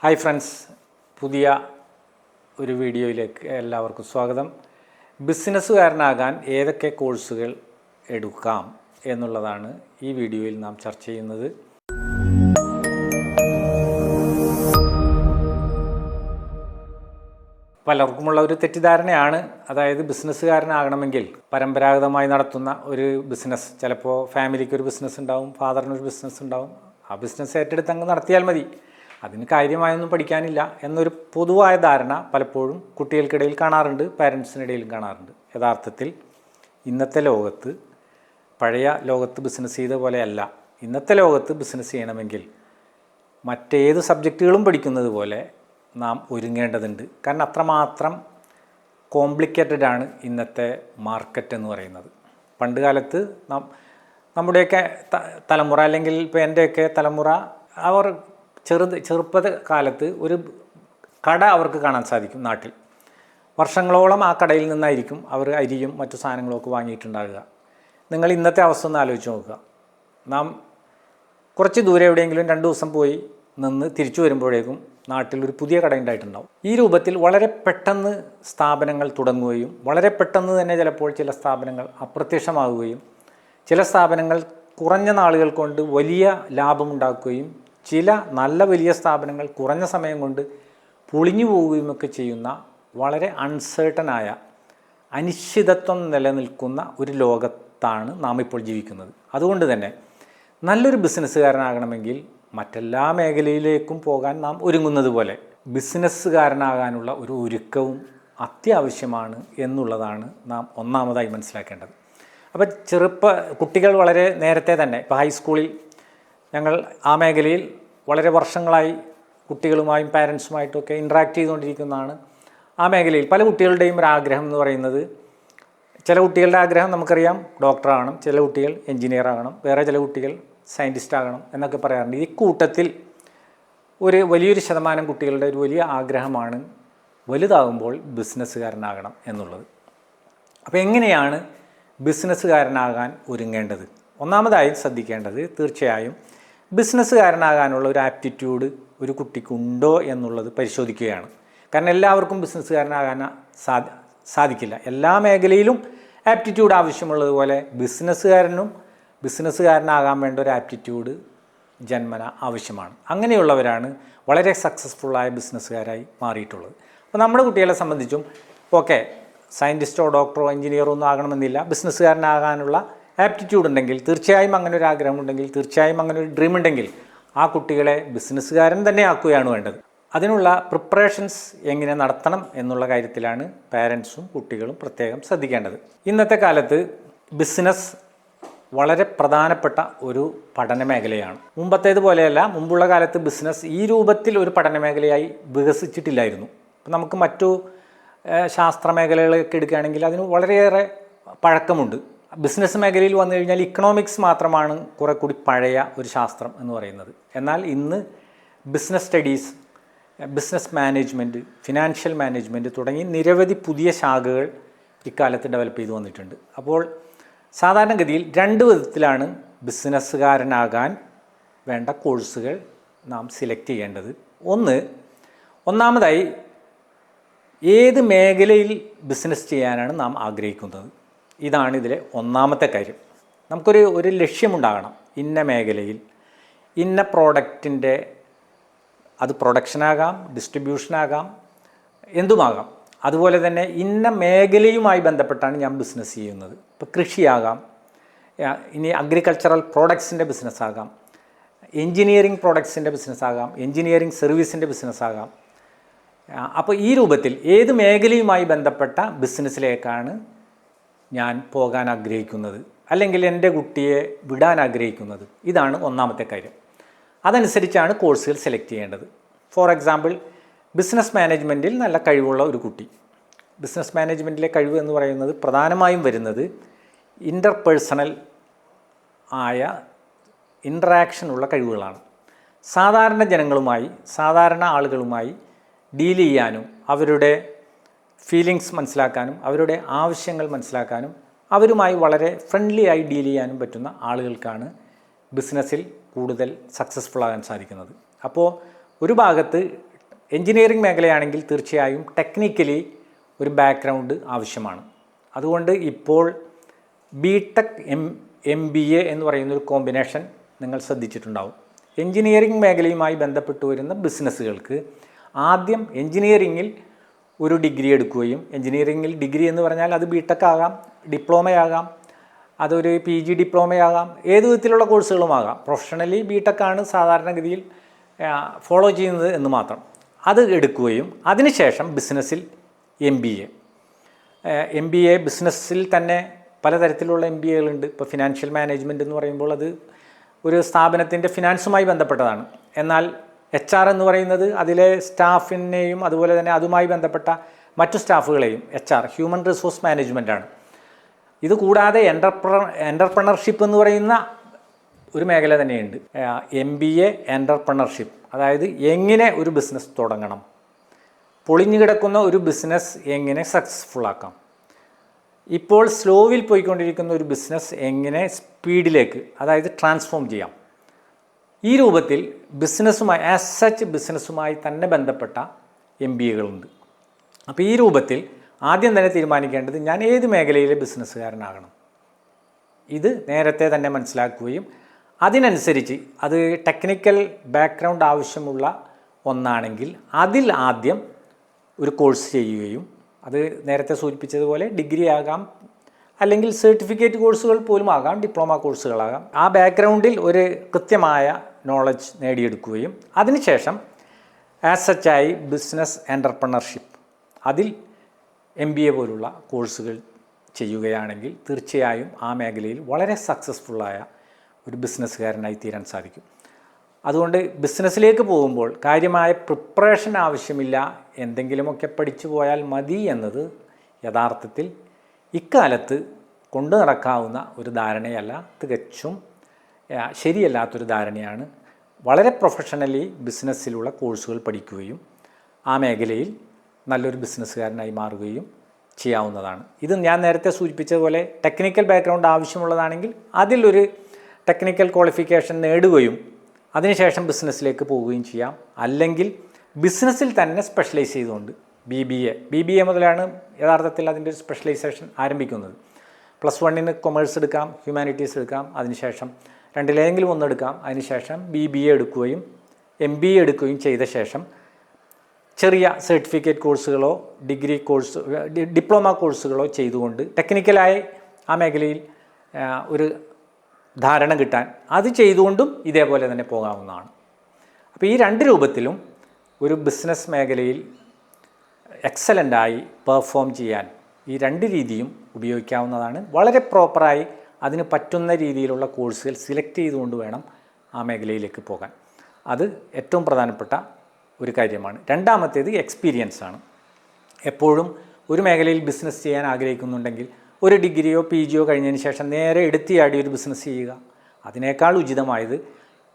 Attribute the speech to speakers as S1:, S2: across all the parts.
S1: Hi friends, പുതിയ ഒരു വീഡിയോയിലേക്ക് എല്ലാവർക്കും സ്വാഗതം. ബിസിനസ്സുകാരനാകാൻ ഏതൊക്കെ കോഴ്സുകൾ എടുക്കാം എന്നുള്ളതാണ് ഈ വീഡിയോയിൽ നാം ചർച്ച ചെയ്യുന്നത്. പലർക്കുമുള്ള ഒരു തെറ്റിദ്ധാരണയാണ്, അതായത് ബിസിനസ്സുകാരനാകണമെങ്കിൽ പരമ്പരാഗതമായി നടത്തുന്ന ഒരു ബിസിനസ്, ചിലപ്പോൾ ഫാമിലിക്ക് ഒരു ബിസിനസ് ഉണ്ടാവും, ഫാദറിനൊരു ബിസിനസ് ഉണ്ടാവും, ആ ബിസിനസ് ഏറ്റെടുത്ത് അങ്ങ് നടത്തിയാൽ മതി, അതിന് കാര്യമായൊന്നും പഠിക്കാനില്ല എന്നൊരു പൊതുവായ ധാരണ പലപ്പോഴും കുട്ടികൾക്കിടയിൽ കാണാറുണ്ട്, പാരൻസിനിടയിലും കാണാറുണ്ട്. യഥാർത്ഥത്തിൽ ഇന്നത്തെ ലോകത്ത്, പഴയ ലോകത്ത് ബിസിനസ് ചെയ്ത പോലെയല്ല. ഇന്നത്തെ ലോകത്ത് ബിസിനസ് ചെയ്യണമെങ്കിൽ മറ്റേത് സബ്ജക്റ്റുകളും പഠിക്കുന്നത് പോലെ നാം ഒരുങ്ങേണ്ടതുണ്ട്. കാരണം അത്രമാത്രം കോംപ്ലിക്കേറ്റഡ് ആണ് ഇന്നത്തെ മാർക്കറ്റ് എന്ന് പറയുന്നത്. പണ്ട് കാലത്ത് നമ്മുടെയൊക്കെ തലമുറ, അല്ലെങ്കിൽ ഇപ്പോൾ എൻ്റെയൊക്കെ തലമുറ, അവർ ചെറുപ്പ കാലത്ത് ഒരു കട അവർക്ക് കാണാൻ സാധിക്കും നാട്ടിൽ. വർഷങ്ങളോളം ആ കടയിൽ നിന്നായിരിക്കും അവർ അരിയും മറ്റു സാധനങ്ങളൊക്കെ വാങ്ങിയിട്ടുണ്ടാകുക. നിങ്ങൾ ഇന്നത്തെ അവസ്ഥ ഒന്ന് ആലോചിച്ച് നോക്കുക. നാം കുറച്ച് ദൂരെ എവിടെയെങ്കിലും 2 ദിവസം പോയി നിന്ന് തിരിച്ചു വരുമ്പോഴേക്കും നാട്ടിലൊരു പുതിയ കട ഉണ്ടായിട്ടുണ്ടാവും. ഈ രൂപത്തിൽ വളരെ പെട്ടെന്ന് സ്ഥാപനങ്ങൾ തുടങ്ങുകയും വളരെ പെട്ടെന്ന് തന്നെ ചിലപ്പോൾ ചില സ്ഥാപനങ്ങൾ അപ്രത്യക്ഷമാവുകയും ചില സ്ഥാപനങ്ങൾ കുറഞ്ഞ നാളുകൾ കൊണ്ട് വലിയ ലാഭമുണ്ടാക്കുകയും ചില നല്ല വലിയ സ്ഥാപനങ്ങൾ കുറഞ്ഞ സമയം കൊണ്ട് പൊളിഞ്ഞു പോവുകയുമൊക്കെ ചെയ്യുന്ന വളരെ അൺസേർട്ടനായ, അനിശ്ചിതത്വം നിലനിൽക്കുന്ന ഒരു ലോകത്താണ് നാം ഇപ്പോൾ ജീവിക്കുന്നത്. അതുകൊണ്ട് തന്നെ നല്ലൊരു ബിസിനസ്സുകാരനാകണമെങ്കിൽ മറ്റെല്ലാ മേഖലയിലേക്കും പോകാൻ നാം ഒരുങ്ങുന്നത് പോലെ ബിസിനസ്സുകാരനാകാനുള്ള ഒരു ഒരുക്കവും അത്യാവശ്യമാണ് എന്നുള്ളതാണ് നാം ഒന്നാമതായി മനസ്സിലാക്കേണ്ടത്. അപ്പോൾ കുട്ടികൾ വളരെ നേരത്തെ തന്നെ, ഇപ്പോൾ ഹൈസ്കൂളിൽ ഞങ്ങൾ ആ മേഖലയിൽ വളരെ വർഷങ്ങളായി കുട്ടികളുമായും പാരൻസുമായിട്ടൊക്കെ ഇൻട്രാക്ട് ചെയ്തുകൊണ്ടിരിക്കുന്നതാണ്. ആ മേഖലയിൽ പല കുട്ടികളുടെയും ഒരു ആഗ്രഹം എന്ന് പറയുന്നത്, ചില കുട്ടികളുടെ ആഗ്രഹം നമുക്കറിയാം ഡോക്ടറാകണം, ചില കുട്ടികൾ എൻജിനീയർ ആകണം, വേറെ ചില കുട്ടികൾ സയൻറ്റിസ്റ്റ് ആകണം എന്നൊക്കെ പറയാറുണ്ട്. ഈ കൂട്ടത്തിൽ വലിയൊരു ശതമാനം കുട്ടികളുടെ ഒരു വലിയ ആഗ്രഹമാണ് വലുതാകുമ്പോൾ ബിസിനസ്സുകാരനാകണം എന്നുള്ളത്. അപ്പോൾ എങ്ങനെയാണ് ബിസിനസ്സുകാരനാകാൻ ഒരുങ്ങേണ്ടത്? ഒന്നാമതായി ശ്രദ്ധിക്കേണ്ടത് തീർച്ചയായും ബിസിനസ്സുകാരനാകാനുള്ള ഒരു ആപ്റ്റിറ്റ്യൂഡ് ഒരു കുട്ടിക്കുണ്ടോ എന്നുള്ളത് പരിശോധിക്കുകയാണ്. കാരണം എല്ലാവർക്കും ബിസിനസ്സുകാരനാകാൻ സാധിക്കില്ല. എല്ലാ മേഖലയിലും ആപ്റ്റിറ്റ്യൂഡ് ആവശ്യമുള്ളതുപോലെ ബിസിനസ്സുകാരനാകാൻ വേണ്ട ഒരു ആപ്റ്റിറ്റ്യൂഡ് ജന്മന ആവശ്യമാണ്. അങ്ങനെയുള്ളവരാണ് വളരെ സക്സസ്ഫുള്ളായ ബിസിനസ്സുകാരായി മാറിയിട്ടുള്ളത്. അപ്പോൾ നമ്മുടെ കുട്ടികളെ സംബന്ധിച്ചും ഓക്കെ, സയൻറ്റിസ്റ്റോ ഡോക്ടറോ എൻജിനീയറോ ഒന്നും ആകണമെന്നില്ല, ബിസിനസ്സുകാരനാകാനുള്ള ആപ്റ്റിറ്റ്യൂഡ് ഉണ്ടെങ്കിൽ, തീർച്ചയായും അങ്ങനെ ഒരു ആഗ്രഹം ഉണ്ടെങ്കിൽ, തീർച്ചയായും അങ്ങനെ ഒരു ഡ്രീം ഉണ്ടെങ്കിൽ ആ കുട്ടികളെ ബിസിനസ്സുകാരൻ തന്നെ ആക്കുകയാണ് വേണ്ടത്. അതിനുള്ള പ്രിപ്പറേഷൻസ് എങ്ങനെ നടത്തണം എന്നുള്ള കാര്യത്തിലാണ് പാരൻസും കുട്ടികളും പ്രത്യേകം ശ്രദ്ധിക്കേണ്ടത്. ഇന്നത്തെ കാലത്ത് ബിസിനസ് വളരെ പ്രധാനപ്പെട്ട ഒരു പഠന മേഖലയാണ്. മുമ്പത്തേതുപോലെയല്ല, മുമ്പുള്ള കാലത്ത് ബിസിനസ് ഈ രൂപത്തിൽ ഒരു പഠന മേഖലയായി വികസിച്ചിട്ടില്ലായിരുന്നു. ഇപ്പം നമുക്ക് മറ്റു ശാസ്ത്ര മേഖലകളൊക്കെ എടുക്കുകയാണെങ്കിൽ അതിന് വളരെയേറെ പഴക്കമുണ്ട്. ബിസിനസ് മേഖലയിൽ വന്നു കഴിഞ്ഞാൽ ഇക്കണോമിക്സ് മാത്രമാണ് കുറെ കൂടി പഴയ ഒരു ശാസ്ത്രം എന്ന് പറയുന്നത്. എന്നാൽ ഇന്ന് business studies, business management, financial management തുടങ്ങി നിരവധി പുതിയ ശാഖകൾ ഇക്കാലത്ത് ഡെവലപ്പ് ചെയ്തു വന്നിട്ടുണ്ട്. അപ്പോൾ സാധാരണഗതിയിൽ 2 വിധത്തിലാണ് ബിസിനസ്സുകാരനാകാൻ വേണ്ട കോഴ്സുകൾ നാം സെലക്ട് ചെയ്യേണ്ടത്. ഒന്നാമതായി ഏത് മേഖലയിൽ ബിസിനസ് ചെയ്യാനാണ് നാം ആഗ്രഹിക്കുന്നത്. ഇതാണ് ഇതിലെ ഒന്നാമത്തെ കാര്യം. നമുക്കൊരു ലക്ഷ്യമുണ്ടാകണം. ഇന്ന മേഖലയിൽ ഇന്ന പ്രോഡക്റ്റിൻ്റെ, അത് പ്രൊഡക്ഷനാകാം, ഡിസ്ട്രിബ്യൂഷനാകാം, എന്തുമാകാം. അതുപോലെ തന്നെ ഇന്ന മേഖലയുമായി ബന്ധപ്പെട്ടാണ് ഞാൻ ബിസിനസ് ചെയ്യുന്നത്. ഇപ്പോൾ കൃഷിയാകാം, ഇനി അഗ്രികൾച്ചറൽ പ്രോഡക്ട്സിൻ്റെ ബിസിനസ്സാകാം, എൻജിനീയറിംഗ് പ്രോഡക്ട്സിൻ്റെ ബിസിനസ്സാകാം, എൻജിനീയറിംഗ് സർവീസിൻ്റെ ബിസിനസ്സാകാം. അപ്പോൾ ഈ രൂപത്തിൽ ഏത് മേഖലയുമായി ബന്ധപ്പെട്ട ബിസിനസ്സിലേക്കാണ് ഞാൻ പോകാൻ ആഗ്രഹിക്കുന്നത്, അല്ലെങ്കിൽ എൻ്റെ കുട്ടിയെ വിടാൻ ആഗ്രഹിക്കുന്നത്, ഇതാണ് ഒന്നാമത്തെ കാര്യം. അതനുസരിച്ചാണ് കോഴ്സുകൾ സെലക്ട് ചെയ്യേണ്ടത്. ഫോർ എക്സാമ്പിൾ, ബിസിനസ് മാനേജ്മെൻറ്റിൽ നല്ല കഴിവുള്ള ഒരു കുട്ടി, ബിസിനസ് മാനേജ്മെൻറ്റിലെ കഴിവ് എന്ന് പറയുന്നത് പ്രധാനമായും വരുന്നത് ഇൻ്റർപേഴ്സണൽ ആയ ഇൻട്രാക്ഷനുള്ള കഴിവുകളാണ്. സാധാരണ ജനങ്ങളുമായി, സാധാരണ ആളുകളുമായി ഡീൽ ചെയ്യാനും അവരുടെ ഫീലിങ്സ് മനസ്സിലാക്കാനും അവരുടെ ആവശ്യങ്ങൾ മനസ്സിലാക്കാനും അവരുമായി വളരെ ഫ്രണ്ട്ലി ആയി ഡീൽ ചെയ്യാനും പറ്റുന്ന ആളുകൾക്കാണ് ബിസിനസ്സിൽ കൂടുതൽ സക്സസ്ഫുൾ ആകാൻ സാധിക്കുന്നത്. അപ്പോൾ ഒരു ഭാഗത്ത് എൻജിനീയറിംഗ് മേഖലയാണെങ്കിൽ തീർച്ചയായും ടെക്നിക്കലി ഒരു ബാക്ക്ഗ്രൗണ്ട് ആവശ്യമാണ്. അതുകൊണ്ട് ഇപ്പോൾ ബിടെക് MBA എന്ന് പറയുന്നൊരു കോമ്പിനേഷൻ നിങ്ങൾ ശ്രദ്ധിച്ചിട്ടുണ്ടാവും. എൻജിനീയറിംഗ് മേഖലയുമായി ബന്ധപ്പെട്ട് വരുന്ന ബിസിനസ്സുകൾക്ക് ആദ്യം എൻജിനീയറിങ്ങിൽ ഒരു ഡിഗ്രി എടുക്കുകയും, എൻജിനീയറിങ്ങിൽ ഡിഗ്രി എന്ന് പറഞ്ഞാൽ അത് ബിടെക് ആകാം, ഡിപ്ലോമയാകാം, അതൊരു PG ഡിപ്ലോമയാകാം, ഏത് വിധത്തിലുള്ള കോഴ്സുകളുമാകാം. പ്രൊഫഷണലി ബിടെക് ആണ് സാധാരണഗതിയിൽ ഫോളോ ചെയ്യുന്നത് എന്ന് മാത്രം. അത് എടുക്കുകയും അതിനുശേഷം ബിസിനസ്സിൽ MBA ബിസിനസ്സിൽ തന്നെ പലതരത്തിലുള്ള MBAകളുണ്ട്. ഇപ്പോൾ ഫിനാൻഷ്യൽ മാനേജ്മെൻറ്റ് എന്ന് പറയുമ്പോൾ അത് ഒരു സ്ഥാപനത്തിൻ്റെ ഫിനാൻസുമായി ബന്ധപ്പെട്ടതാണ്. എന്നാൽ HR എന്ന് പറയുന്നത് അതിലെ സ്റ്റാഫിനെയും അതുപോലെ തന്നെ അതുമായി ബന്ധപ്പെട്ട മറ്റു സ്റ്റാഫുകളെയും ഹ്യൂമൻ റിസോഴ്സ് മാനേജ്മെൻറ്റാണ്. ഇത് കൂടാതെ എൻ്റർപ്രണർഷിപ്പ് എന്ന് പറയുന്ന ഒരു മേഖല തന്നെയുണ്ട്. MBA എൻ്റർപ്രണർഷിപ്പ്, അതായത് എങ്ങനെ ഒരു ബിസിനസ് തുടങ്ങണം, പൊളിഞ്ഞു കിടക്കുന്ന ഒരു ബിസിനസ് എങ്ങനെ സക്സസ്ഫുൾ ആക്കാം, ഇപ്പോൾ സ്ലോവിൽ പോയിക്കൊണ്ടിരിക്കുന്ന ഒരു ബിസിനസ് എങ്ങനെ സ്പീഡിലേക്ക്, അതായത് ട്രാൻസ്ഫോം ചെയ്യാം. ഈ രൂപത്തിൽ ബിസിനസ്സുമായി ബിസിനസ്സുമായി തന്നെ ബന്ധപ്പെട്ട MBAകളുണ്ട്. അപ്പോൾ ഈ രൂപത്തിൽ ആദ്യം തന്നെ തീരുമാനിക്കേണ്ടത് ഞാൻ ഏത് മേഖലയിലെ ബിസിനസ്സുകാരനാകണം. ഇത് നേരത്തെ തന്നെ മനസ്സിലാക്കുകയും അതിനനുസരിച്ച് അത് ടെക്നിക്കൽ ബാക്ക്ഗ്രൗണ്ട് ആവശ്യമുള്ള ഒന്നാണെങ്കിൽ അതിൽ ആദ്യം ഒരു കോഴ്സ് ചെയ്യുകയും, അത് നേരത്തെ സൂചിപ്പിച്ചതുപോലെ ഡിഗ്രി ആകാം, അല്ലെങ്കിൽ സർട്ടിഫിക്കറ്റ് കോഴ്സുകൾ പോലും ആകാം, ഡിപ്ലോമ കോഴ്സുകളാകാം. ആ ബാക്ക്ഗ്രൗണ്ടിൽ ഒരു കൃത്യമായ നോളജ് നേടിയെടുക്കുകയും അതിനുശേഷം ആയി ബിസിനസ് എൻ്റർപ്രണർഷിപ്പ് അതിൽ MBA പോലുള്ള കോഴ്സുകൾ ചെയ്യുകയാണെങ്കിൽ തീർച്ചയായും ആ മേഖലയിൽ വളരെ സക്സസ്ഫുള്ളായ ഒരു ബിസിനസ്സുകാരനായി തീരാൻ സാധിക്കും. അതുകൊണ്ട് ബിസിനസ്സിലേക്ക് പോകുമ്പോൾ കാര്യമായ പ്രിപ്പറേഷൻ ആവശ്യമില്ല, എന്തെങ്കിലുമൊക്കെ പഠിച്ചു പോയാൽ മതി എന്നത് യഥാർത്ഥത്തിൽ ഇക്കാലത്ത് കൊണ്ടു നടക്കാവുന്ന ഒരു ധാരണയല്ല, തികച്ചും ശരിയല്ലാത്തൊരു ധാരണയാണ്. വളരെ പ്രൊഫഷണലി ബിസിനസ്സിലുള്ള കോഴ്സുകൾ പഠിക്കുകയും ആ മേഖലയിൽ നല്ലൊരു ബിസിനസ്സുകാരനായി മാറുകയും ചെയ്യാവുന്നതാണ്. ഇത് ഞാൻ നേരത്തെ സൂചിപ്പിച്ചതുപോലെ ടെക്നിക്കൽ ബാക്ക്ഗ്രൗണ്ട് ആവശ്യമുള്ളതാണെങ്കിൽ അതിലൊരു ടെക്നിക്കൽ ക്വാളിഫിക്കേഷൻ നേടുകയും അതിനുശേഷം ബിസിനസ്സിലേക്ക് പോവുകയും ചെയ്യാം. അല്ലെങ്കിൽ ബിസിനസ്സിൽ തന്നെ സ്പെഷ്യലൈസ് ചെയ്തുകൊണ്ട് BBA മുതലാണ് യഥാർത്ഥത്തിൽ അതിൻ്റെ ഒരു സ്പെഷ്യലൈസേഷൻ ആരംഭിക്കുന്നത്. +1 കൊമേഴ്സ് എടുക്കാം, ഹ്യൂമാനിറ്റീസ് എടുക്കാം, അതിനുശേഷം രണ്ടിലേതെങ്കിലും ഒന്നെടുക്കാം. അതിനുശേഷം BBA എടുക്കുകയും MBA എടുക്കുകയും ചെയ്ത ശേഷം ചെറിയ സർട്ടിഫിക്കറ്റ് കോഴ്സുകളോ ഡിപ്ലോമ കോഴ്സുകളോ ചെയ്തുകൊണ്ട് ടെക്നിക്കലായി ആ മേഖലയിൽ ഒരു ധാരണ കിട്ടാൻ അത് ചെയ്തുകൊണ്ടും ഇതേപോലെ തന്നെ പോകാവുന്നതാണ്. അപ്പോൾ ഈ രണ്ട് രൂപത്തിലും ഒരു ബിസിനസ് മേഖലയിൽ എക്സലൻ്റായി പെർഫോം ചെയ്യാൻ ഈ രണ്ട് രീതിയും ഉപയോഗിക്കാവുന്നതാണ്. വളരെ പ്രോപ്പറായി അതിന് പറ്റുന്ന രീതിയിലുള്ള കോഴ്സുകൾ സെലക്ട് ചെയ്തുകൊണ്ട് വേണം ആ മേഖലയിലേക്ക് പോകാൻ. അത് ഏറ്റവും പ്രധാനപ്പെട്ട ഒരു കാര്യമാണ്. രണ്ടാമത്തേത് എക്സ്പീരിയൻസ് ആണ്. എപ്പോഴും ഒരു മേഖലയിൽ ബിസിനസ് ചെയ്യാൻ ആഗ്രഹിക്കുന്നുണ്ടെങ്കിൽ ഒരു ഡിഗ്രിയോ PGയോ കഴിഞ്ഞതിന് ശേഷം നേരെ എടുത്തിയാടി ഒരു ബിസിനസ് ചെയ്യുക. അതിനേക്കാൾ ഉചിതമായത്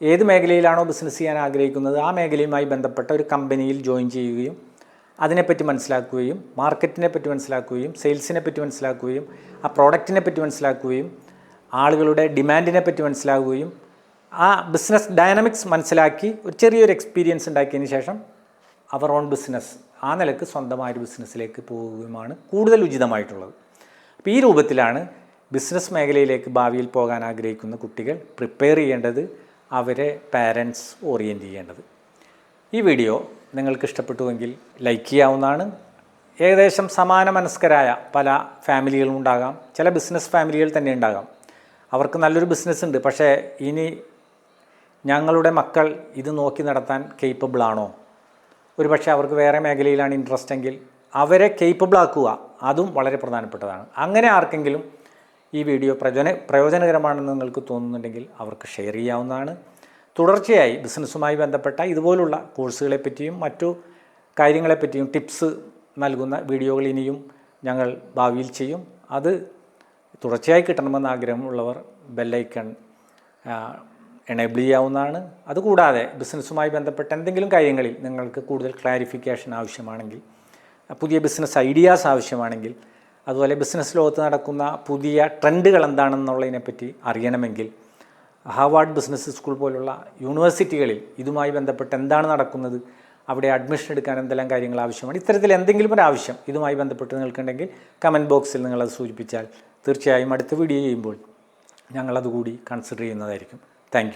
S1: ഏത് മേഖലയിലാണോ ബിസിനസ് ചെയ്യാൻ ആഗ്രഹിക്കുന്നത് ആ മേഖലയുമായി ബന്ധപ്പെട്ട ഒരു കമ്പനിയിൽ ജോയിൻ ചെയ്യുകയും അതിനെപ്പറ്റി മനസ്സിലാക്കുകയും മാർക്കറ്റിനെ പറ്റി മനസ്സിലാക്കുകയും സെയിൽസിനെ പറ്റി മനസ്സിലാക്കുകയും ആ പ്രോഡക്റ്റിനെ പറ്റി മനസ്സിലാക്കുകയും ആളുകളുടെ ഡിമാൻഡിനെ പറ്റി മനസ്സിലാക്കുകയും ആ ബിസിനസ് ഡൈനാമിക്സ് മനസ്സിലാക്കി ഒരു ചെറിയൊരു എക്സ്പീരിയൻസ് ഉണ്ടാക്കിയതിന് ശേഷം അവർ ഓൺ ബിസിനസ് ആ നിലക്ക് സ്വന്തമായൊരു ബിസിനസ്സിലേക്ക് പോവുകയുമാണ് കൂടുതൽ ഉചിതമായിട്ടുള്ളത്. അപ്പോൾ ഈ രൂപത്തിലാണ് ബിസിനസ് മേഖലയിലേക്ക് ഭാവിയിൽ പോകാൻ ആഗ്രഹിക്കുന്ന കുട്ടികൾ പ്രിപ്പയർ ചെയ്യേണ്ടത്, അവരെ പാരൻസ് ഓറിയൻറ്റ് ചെയ്യേണ്ടത്. ഈ വീഡിയോ നിങ്ങൾക്ക് ഇഷ്ടപ്പെട്ടുവെങ്കിൽ ലൈക്ക് ചെയ്യാവുന്നതാണ്. ഏകദേശം സമാന മനസ്കരായ പല ഫാമിലികളും ഉണ്ടാകാം, ചില ബിസിനസ് ഫാമിലികൾ തന്നെ ഉണ്ടാകാം. അവർക്ക് നല്ലൊരു ബിസിനസ് ഉണ്ട്, പക്ഷേ ഇനി ഞങ്ങളുടെ മക്കൾ ഇത് നോക്കി നടത്താൻ കേപ്പബിൾ ആണോ, ഒരു പക്ഷേ അവർക്ക് വേറെ മേഖലയിലാണ് ഇൻട്രസ്റ്റ് എങ്കിൽ അവരെ കേപ്പബിൾ ആക്കുക, അതും വളരെ പ്രധാനപ്പെട്ടതാണ്. അങ്ങനെ ആർക്കെങ്കിലും ഈ വീഡിയോ പ്രയോജനകരമാണെന്ന് നിങ്ങൾക്ക് തോന്നുന്നുണ്ടെങ്കിൽ അവർക്ക് ഷെയർ ചെയ്യാവുന്നതാണ്. തുടർച്ചയായി ബിസിനസ്സുമായി ബന്ധപ്പെട്ട ഇതുപോലുള്ള കോഴ്സുകളെപ്പറ്റിയും മറ്റു കാര്യങ്ങളെപ്പറ്റിയും ടിപ്സ് നൽകുന്ന വീഡിയോകൾ ഇനിയും ഞങ്ങൾ ഭാവിയിൽ ചെയ്യും. അത് തുടർച്ചയായി കിട്ടണമെന്ന് ആഗ്രഹമുള്ളവർ ബെല്ലൈക്കൺ എനേബിൾ ചെയ്യാവുന്നതാണ്. അതുകൂടാതെ ബിസിനസ്സുമായി ബന്ധപ്പെട്ട എന്തെങ്കിലും കാര്യങ്ങളിൽ നിങ്ങൾക്ക് കൂടുതൽ ക്ലാരിഫിക്കേഷൻ ആവശ്യമാണെങ്കിൽ, പുതിയ ബിസിനസ് ഐഡിയാസ് ആവശ്യമാണെങ്കിൽ, അതുപോലെ ബിസിനസ് ലോകത്ത് നടക്കുന്ന പുതിയ ട്രെൻഡുകൾ എന്താണെന്നുള്ളതിനെപ്പറ്റി അറിയണമെങ്കിൽ ഹാർവാർഡ് ബിസിനസ് സ്കൂൾ പോലുള്ള യൂണിവേഴ്സിറ്റികളിൽ ഇതുമായി ബന്ധപ്പെട്ട് എന്താണ് നടക്കുന്നത്, അവിടെ അഡ്മിഷൻ എടുക്കാൻ എന്തെല്ലാം കാര്യങ്ങൾ ആവശ്യമാണ്, ഇത്തരത്തിൽ എന്തെങ്കിലും ഒരു ആവശ്യം ഇതുമായി ബന്ധപ്പെട്ട് നിങ്ങൾക്കുണ്ടെങ്കിൽ കമൻറ്റ് ബോക്സിൽ നിങ്ങളത് സൂചിപ്പിച്ചാൽ തീർച്ചയായും അടുത്ത വീഡിയോ ചെയ്യുമ്പോൾ ഞങ്ങളതുകൂടി കൺസിഡർ ചെയ്യുന്നതായിരിക്കും. താങ്ക്